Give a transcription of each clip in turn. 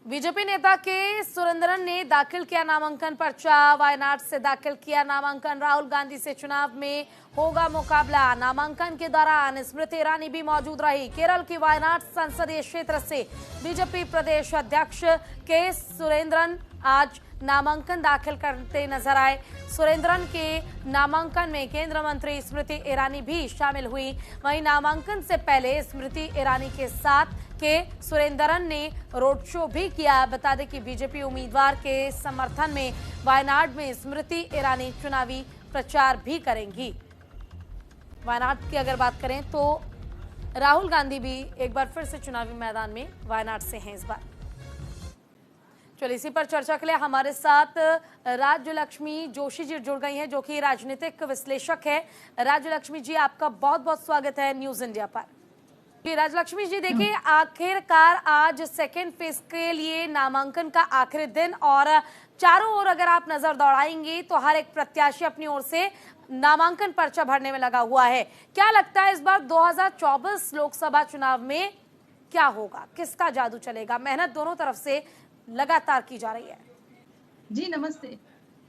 BJP नेता के सुरेंद्रन ने दाखिल किया नामांकन पर्चा। वायनाड से दाखिल किया नामांकन। राहुल गांधी से चुनाव में होगा मुकाबला। नामांकन के दौरान स्मृति ईरानी भी मौजूद रही। केरल की वायनाड संसदीय क्षेत्र से बीजेपी प्रदेश अध्यक्ष के सुरेंद्रन आज नामांकन दाखिल करते नजर आए। सुरेंद्रन के नामांकन में केंद्रीय मंत्री स्मृति ईरानी भी शामिल हुई। वहीं नामांकन से पहले स्मृति ईरानी के साथ के सुरेंद्रन ने रोड शो भी किया। बता दें कि बीजेपी उम्मीदवार के समर्थन में वायनाड में स्मृति ईरानी चुनावी प्रचार भी करेंगी। वायनाड की अगर बात करें तो राहुल गांधी भी एक बार फिर से चुनावी मैदान में वायनाड से हैं इस बार। चलिए, इसी पर चर्चा के लिए हमारे साथ राज्य लक्ष्मी जोशी जी जुड़ गई हैं, जो कि राजनीतिक विश्लेषक है। राज्य लक्ष्मी जी, आपका बहुत बहुत स्वागत है न्यूज इंडिया पर। राजलक्ष्मी जी, देखिए, आखिरकार आज सेकेंड फेज के लिए नामांकन का आखिरी दिन और चारों ओर अगर आप नजर दौड़ाएंगे तो हर एक प्रत्याशी अपनी ओर से नामांकन पर्चा भरने में लगा हुआ है। क्या लगता है इस बार 2024 लोकसभा चुनाव में क्या होगा, किसका जादू चलेगा? मेहनत दोनों तरफ से लगातार की जा रही है। जी नमस्ते।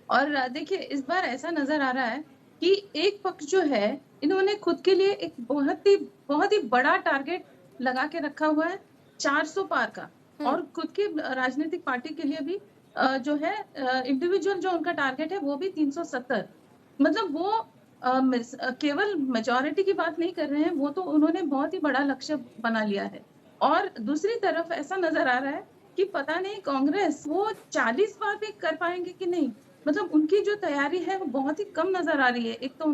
और देखिए, इस बार ऐसा नजर आ रहा है कि एक पक्ष जो है, इन्होंने खुद के लिए एक बहुत ही बड़ा टारगेट लगा के रखा हुआ है, 400 पार का। और खुद की राजनीतिक पार्टी के लिए भी जो है इंडिविजुअल जो उनका टारगेट है वो भी 370। मतलब वो केवल मेजॉरिटी की बात नहीं कर रहे हैं, वो तो उन्होंने बहुत ही बड़ा लक्ष्य बना लिया है। और दूसरी तरफ ऐसा नजर आ रहा है कि पता नहीं कांग्रेस वो 40 बार भी कर पाएंगे कि नहीं। मतलब उनकी जो तैयारी है वो बहुत ही कम नजर आ रही है। एक तो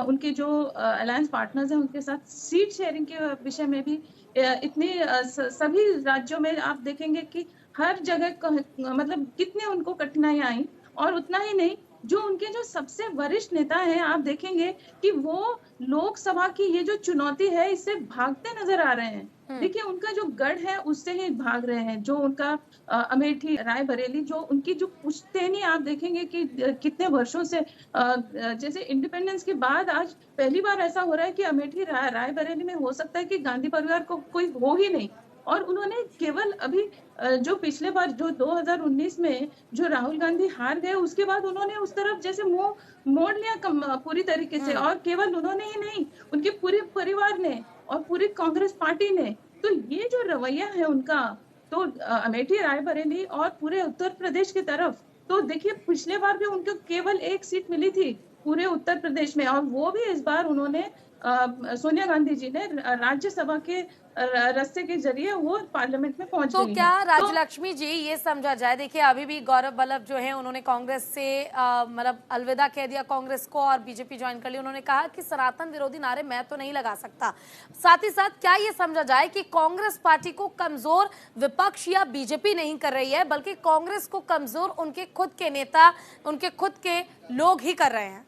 उनके जो अलायंस पार्टनर्स हैं, उनके साथ सीट शेयरिंग के विषय में भी इतनी सभी राज्यों में आप देखेंगे कि हर जगह मतलब कितने उनको कठिनाइयां आई। और उतना ही नहीं, जो उनके जो सबसे वरिष्ठ नेता हैं, आप देखेंगे कि वो लोकसभा की ये जो चुनौती है इससे भागते नजर आ रहे हैं। देखिए, उनका जो गढ़ है उससे ही भाग रहे हैं। जो उनका अमेठी, रायबरेली, जो उनकी जो पुश्तैनी आप देखेंगे कि कितने वर्षों से जैसे इंडिपेंडेंस के बाद आज पहली बार ऐसा हो रहा है कि अमेठी, रायबरेली में हो सकता है कि गांधी परिवार को कोई हो ही नहीं। और उन्होंने केवल अभी जो पिछले बार जो 2019 में जो राहुल गांधी हार गए, उसके बाद उन्होंने उस तरफ जैसे मुंह मोड़ लिया पूरी तरीके से। और केवल उन्होंने ही नहीं, उनके पूरे परिवार ने और पूरी कांग्रेस पार्टी ने। तो ये जो रवैया है उनका, तो अमेठी, रायबरेली और पूरे उत्तर प्रदेश की तरफ, तो देखिए पिछले बार भी उनको केवल एक सीट मिली थी पूरे उत्तर प्रदेश में। और वो भी इस बार उन्होंने सोनिया गांधी जी ने राज्यसभा के रास्ते के जरिए वो पार्लियामेंट में पहुंच गई। तो क्या राजलक्ष्मी जी ये समझा जाए, देखिए अभी भी गौरव वल्लभ जो है उन्होंने कांग्रेस से मतलब अलविदा कह दिया कांग्रेस को और बीजेपी ज्वाइन कर ली। उन्होंने कहा कि सनातन विरोधी नारे मैं तो नहीं लगा सकता। साथ ही साथ क्या ये समझा जाए कि कांग्रेस पार्टी को कमजोर विपक्ष या बीजेपी नहीं कर रही है, बल्कि कांग्रेस को कमजोर उनके खुद के नेता, उनके खुद के लोग ही कर रहे हैं?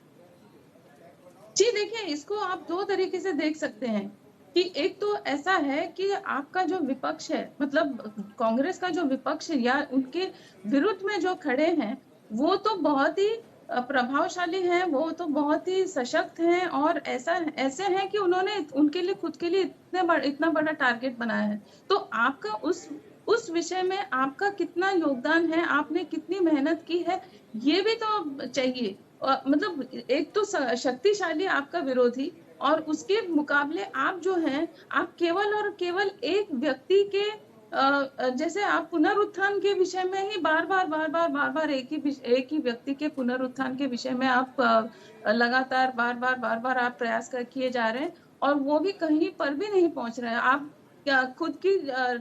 जी देखिए, इसको आप दो तरीके से देख सकते हैं कि एक तो ऐसा है कि आपका जो विपक्ष है, मतलब कांग्रेस का जो विपक्ष या उनके विरुद्ध में जो खड़े हैं, वो तो बहुत ही प्रभावशाली हैं, वो तो बहुत ही सशक्त हैं। और ऐसे हैं कि उन्होंने उनके लिए, खुद के लिए इतना बड़ा टारगेट बनाया है। तो आपका उस विषय में आपका कितना योगदान है, आपने कितनी मेहनत की है, ये भी तो चाहिए। मतलब एक तो शक्तिशाली आपका विरोधी, और उसके मुकाबले आप जो हैं, आप केवल और केवल एक व्यक्ति के जैसे आप पुनरुत्थान के विषय में ही बार बार एक ही व्यक्ति के पुनरुत्थान के विषय में आप लगातार बार बार आप प्रयास किए जा रहे हैं, और वो भी कहीं पर भी नहीं पहुंच रहे हैं। आप क्या खुद की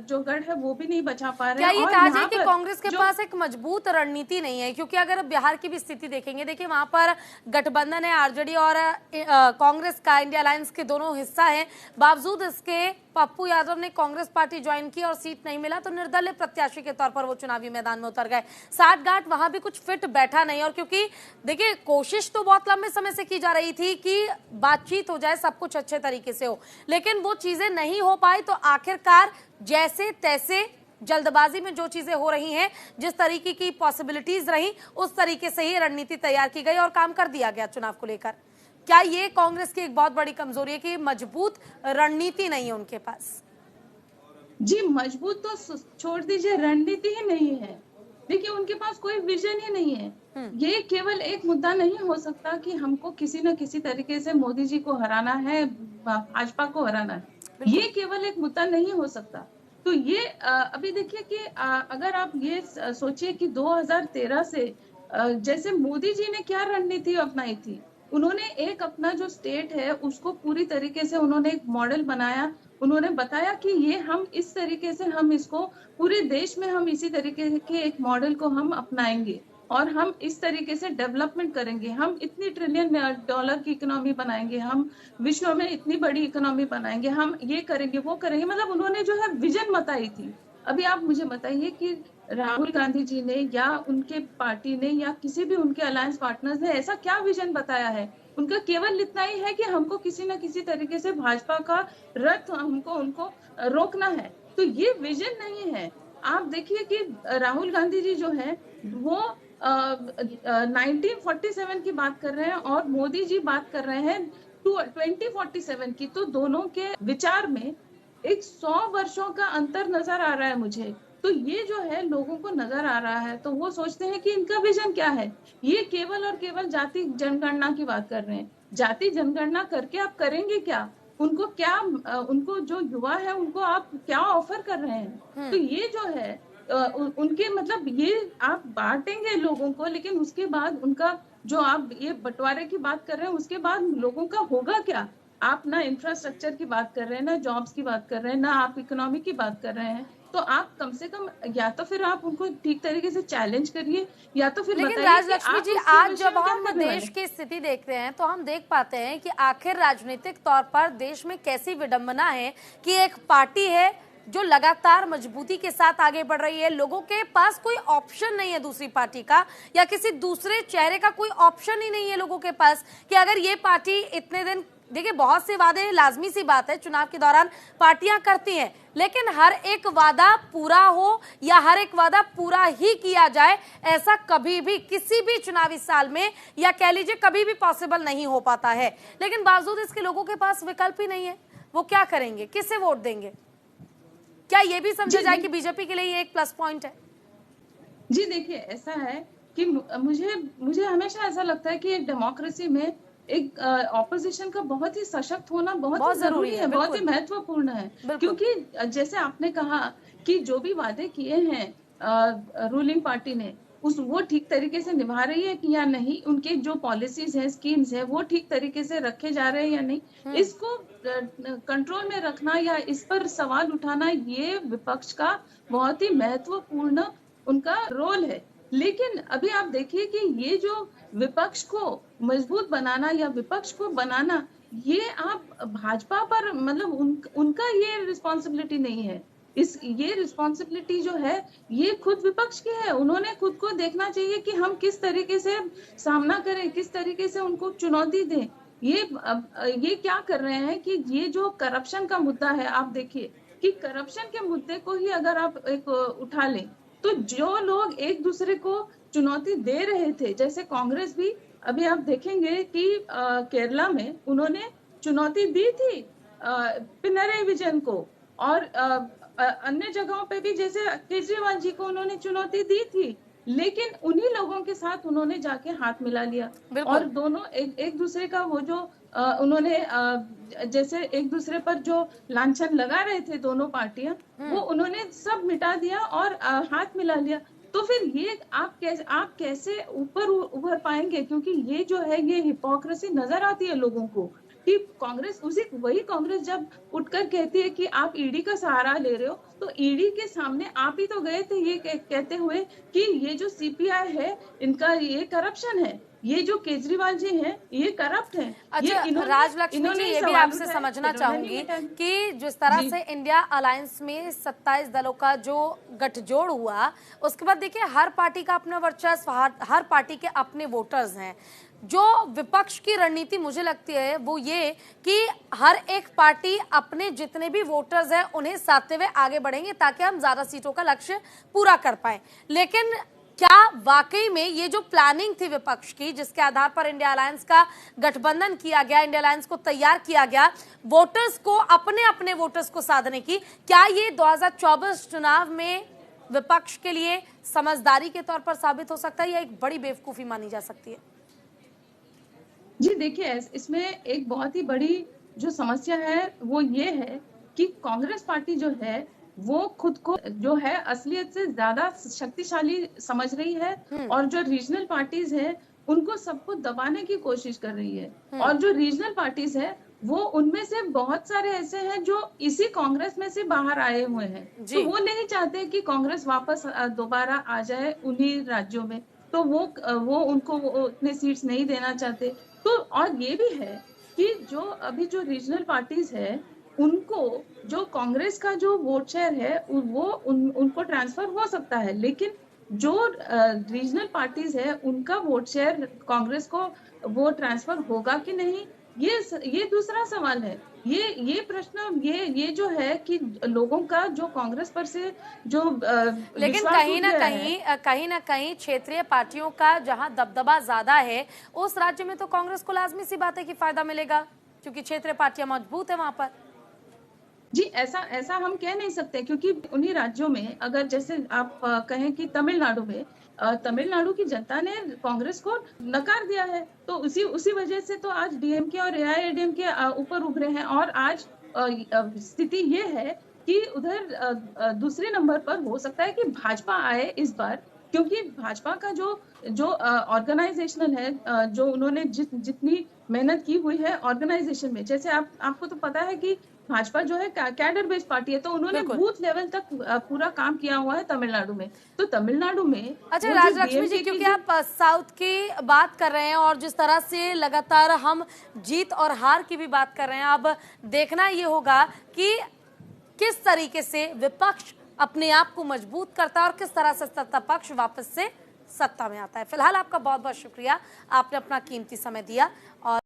जो गढ़ है वो भी नहीं बचा पा रहे क्या हैं। ये कहा जाए कि कांग्रेस के पास एक मजबूत रणनीति नहीं है? क्योंकि अगर बिहार की भी स्थिति देखेंगे, देखिए वहां पर गठबंधन है, आरजेडी और कांग्रेस का, इंडिया अलायंस के दोनों हिस्सा है। बावजूद इसके पप्पू यादव ने कांग्रेस पार्टी ज्वाइन की और सीट नहीं मिला तो निर्दलीय प्रत्याशी के तौर पर वो चुनावी मैदान में उतर गए। साठ गांठ वहां भी कुछ फिट बैठा नहीं। और क्योंकि देखिए कोशिश तो बहुत लंबे समय से की जा रही थी कि बातचीत हो जाए, सब कुछ अच्छे तरीके से हो, लेकिन वो चीजें नहीं हो पाई। तो आखिरकार जैसे तैसे जल्दबाजी में जो चीजें हो रही हैं, जिस तरीके की पॉसिबिलिटीज रही, उस तरीके से ही रणनीति तैयार की गई और काम कर दिया गया चुनाव को लेकर। क्या ये कांग्रेस की एक बहुत बड़ी कमजोरी है कि मजबूत रणनीति नहीं है उनके पास? जी, मजबूत तो छोड़ दीजिए, रणनीति ही नहीं है। देखिए उनके पास कोई विजन ही नहीं है। ये केवल एक मुद्दा नहीं हो सकता कि हमको किसी न किसी तरीके से मोदी जी को हराना है, भाजपा को हराना है। ये केवल एक मुद्दा नहीं हो सकता। तो ये अभी देखिए कि अगर आप ये सोचिए कि 2013 से जैसे मोदी जी ने क्या रणनीति अपनाई थी, उन्होंने एक अपना जो स्टेट है उसको पूरी तरीके से उन्होंने एक मॉडल बनाया। उन्होंने बताया कि ये हम इस तरीके से हम इसको पूरे देश में हम इसी तरीके के एक मॉडल को हम अपनाएंगे और हम इस तरीके से डेवलपमेंट करेंगे, हम इतनी ट्रिलियन डॉलर की इकोनॉमी बनाएंगे, हम विश्व में इतनी बड़ी इकोनॉमी बनाएंगे, हम ये करेंगे वो करेंगे। मतलब उन्होंने जो है विजन बताई थी। अभी आप मुझे बताइए कि राहुल गांधी जी ने या उनके पार्टी ने या किसी भी उनके अलायंस पार्टनर्स ने ऐसा क्या विजन बताया है? उनका केवल इतना ही है कि हमको किसी न किसी तरीके से भाजपा का रथ हमको उनको रोकना है। तो ये विजन नहीं है। आप देखिए कि राहुल गांधी जी जो है वो 1947 की बात कर रहे हैं और मोदी जी बात कर रहे हैं 2047 की। तो दोनों के विचार में एक 100 वर्षों का अंतर नजर आ रहा है मुझे। तो ये जो है लोगों को नजर आ रहा है, तो वो सोचते हैं कि इनका विजन क्या है। ये केवल और केवल जाति जनगणना की बात कर रहे हैं। जाति जनगणना करके आप करेंगे क्या? उनको क्या उनको जो युवा है उनको आप क्या ऑफर कर रहे हैं? तो ये जो है उनके मतलब ये आप बांटेंगे लोगों को, लेकिन उसके बाद उनका जो आप ये बंटवारे की बात कर रहे हैं उसके बाद लोगों का होगा क्या? आप ना इंफ्रास्ट्रक्चर की बात कर रहे हैं, ना जॉब्स की बात कर रहे हैं, ना आप इकोनॉमी की बात कर रहे हैं। तो आप कम से कम या तो फिर आप उनको ठीक तरीके से चैलेंज करिए या तो फिर लेकिन बताइए कि राजलक्ष्मी आप जी, इसके आज विषय जब में क्या हम करने वाले देश हैं। की स्थिति देखते हैं तो हम देख पाते हैं कि आखिर राजनीतिक तौर पर देश में कैसी विडंबना है कि एक पार्टी है जो लगातार मजबूती के साथ आगे बढ़ रही है। लोगों के पास कोई ऑप्शन नहीं है दूसरी पार्टी का या किसी दूसरे चेहरे का कोई ऑप्शन ही नहीं है लोगों के पास कि अगर ये पार्टी इतने दिन, देखिए बहुत से वादे लाजमी सी बात है चुनाव के दौरान पार्टियां करती हैं, लेकिन हर एक वादा पूरा हो या हर एक वादा पूरा ही किया जाए ऐसा कभी भी किसी भी चुनावी साल में या कह लीजिए कभी भी पॉसिबल नहीं हो पाता है। लेकिन बावजूद इसके लोगों के पास विकल्प ही नहीं है। वो क्या करेंगे, किसे वोट देंगे? क्या ये भी समझा जाए कि बीजेपी के लिए ये एक प्लस पॉइंट है? जी देखिए, ऐसा है कि मुझे मुझे हमेशा ऐसा लगता है कि एक डेमोक्रेसी में एक ऑपोजिशन का बहुत ही सशक्त होना बहुत ही जरूरी है, बहुत ही महत्वपूर्ण है। क्योंकि जैसे आपने कहा कि जो भी वादे किए हैं रूलिंग पार्टी ने वो ठीक तरीके से निभा रही है कि या नहीं, उनके जो पॉलिसीज हैं, स्कीम्स हैं, वो ठीक तरीके से रखे जा रहे हैं या नहीं, इसको कंट्रोल में रखना या इस पर सवाल उठाना ये विपक्ष का बहुत ही महत्वपूर्ण उनका रोल है। लेकिन अभी आप देखिए कि ये जो विपक्ष को मजबूत बनाना या विपक्ष को बनाना, ये आप भाजपा पर मतलब उनका ये रिस्पॉन्सिबिलिटी नहीं है। ये रिस्पॉन्सिबिलिटी जो है ये खुद विपक्ष की है। उन्होंने खुद को देखना चाहिए कि हम किस तरीके से सामना करें, किस तरीके से उनको चुनौती दें। ये क्या कर रहे हैं कि ये जो करप्शन का मुद्दा है, आप देखिए कि करप्शन के मुद्दे को ही अगर आप एक उठा लें तो जो लोग एक दूसरे को चुनौती दे रहे थे, जैसे कांग्रेस भी, अभी आप देखेंगे कि केरला में उन्होंने चुनौती दी थी पिनराई विजयन को और अन्य जगहों पे भी जैसे केजरीवाल जी को उन्होंने चुनौती दी थी, लेकिन उन्हीं लोगों के साथ उन्होंने जाके हाथ मिला लिया और दोनों एक दूसरे का वो जो उन्होंने जैसे एक दूसरे पर जो लांछन लगा रहे थे दोनों पार्टियां, वो उन्होंने सब मिटा दिया और हाथ मिला लिया। तो फिर ये आप कैसे ऊपर उभर पाएंगे? क्योंकि ये जो है ये हिपोक्रेसी नजर आती है लोगों को कि कांग्रेस वही कांग्रेस जब उठकर कहती है कि आप ईडी का सहारा ले रहे हो, तो ईडी के सामने आप ही तो गए थे ये कहते हुए कि ये जो सीपीआई है इनका ये करप्शन है, ये जो केजरीवाल जी हैं ये करप्ट हैं। अच्छा राजलक्ष्मी जी, ये भी आपसे समझना चाहूंगी कि जिस तरह से इंडिया अलायंस में 27 दलों का जो गठजोड़ हुआ, उसके बाद देखिए हर पार्टी का अपना वर्चस्व, हर पार्टी के अपने वोटर्स हैं। जो विपक्ष की रणनीति मुझे लगती है वो ये कि हर एक पार्टी अपने जितने भी वोटर्स हैं उन्हें साधते हुए आगे बढ़ेंगे ताकि हम ज्यादा सीटों का लक्ष्य पूरा कर पाए। लेकिन क्या वाकई में ये जो प्लानिंग थी विपक्ष की, जिसके आधार पर इंडिया अलायंस का गठबंधन किया गया, इंडिया अलायंस को तैयार किया गया वोटर्स को, अपने अपने वोटर्स को साधने की, क्या ये 2024 चुनाव में विपक्ष के लिए समझदारी के तौर पर साबित हो सकता है या एक बड़ी बेवकूफी मानी जा सकती है? जी देखिए, इसमें एक बहुत ही बड़ी जो समस्या है वो ये है कि कांग्रेस पार्टी जो है वो खुद को जो है असलियत से ज्यादा शक्तिशाली समझ रही है और जो रीजनल पार्टीज है उनको सबको दबाने की कोशिश कर रही है। और जो रीजनल पार्टीज है वो उनमें से बहुत सारे ऐसे हैं जो इसी कांग्रेस में से बाहर आए हुए हैं, तो वो नहीं चाहते कि कांग्रेस वापस दोबारा आ जाए उन्हीं राज्यों में, तो वो उनको उतने सीट्स नहीं देना चाहते। तो और ये भी है कि जो अभी जो रीजनल पार्टीज है उनको जो कांग्रेस का जो वोट शेयर है वो उनको ट्रांसफर हो सकता है, लेकिन जो रीजनल पार्टीज है उनका वोट शेयर कांग्रेस को वो ट्रांसफर होगा कि नहीं, ये दूसरा सवाल है। ये प्रश्न ये जो है कि लोगों का जो कांग्रेस पर से जो लेकिन कहीं ना कहीं क्षेत्रीय पार्टियों का जहां दबदबा ज्यादा है उस राज्य में तो कांग्रेस को लाजमी सी बात है कि फायदा मिलेगा, क्योंकि क्षेत्रीय पार्टियां मजबूत है वहां पर। जी ऐसा हम कह नहीं सकते, क्योंकि उन्हीं राज्यों में अगर जैसे आप कहें कि तमिलनाडु में तमिलनाडु की जनता ने कांग्रेस को नकार दिया है, तो उसी वजह से तो आज डीएमके और एआईएडीएमके ऊपर उभरे हैं। और आज स्थिति ये है कि उधर दूसरे नंबर पर हो सकता है कि भाजपा आए इस बार, क्योंकि भाजपा का जो ऑर्गेनाइजेशनल है, जो उन्होंने जितनी मेहनत की हुई है ऑर्गेनाइजेशन में, जैसे आपको तो पता है कि भाजपा जो है कैडर बेस्ड पार्टी है, तो उन्होंने बूथ लेवल तक पूरा काम किया हुआ है तमिलनाडु में। तो तमिलनाडु में अच्छा राजलक्ष्मी जी, क्योंकि आप साउथ की बात कर रहे हैं और जिस तरह से लगातार हम जीत और हार की भी बात कर रहे हैं, अब देखना ये होगा कि किस तरीके से विपक्ष अपने आप को मजबूत करता है और किस तरह से सत्ता पक्ष वापस से सत्ता में आता है। फिलहाल आपका बहुत बहुत शुक्रिया, आपने अपना कीमती समय दिया और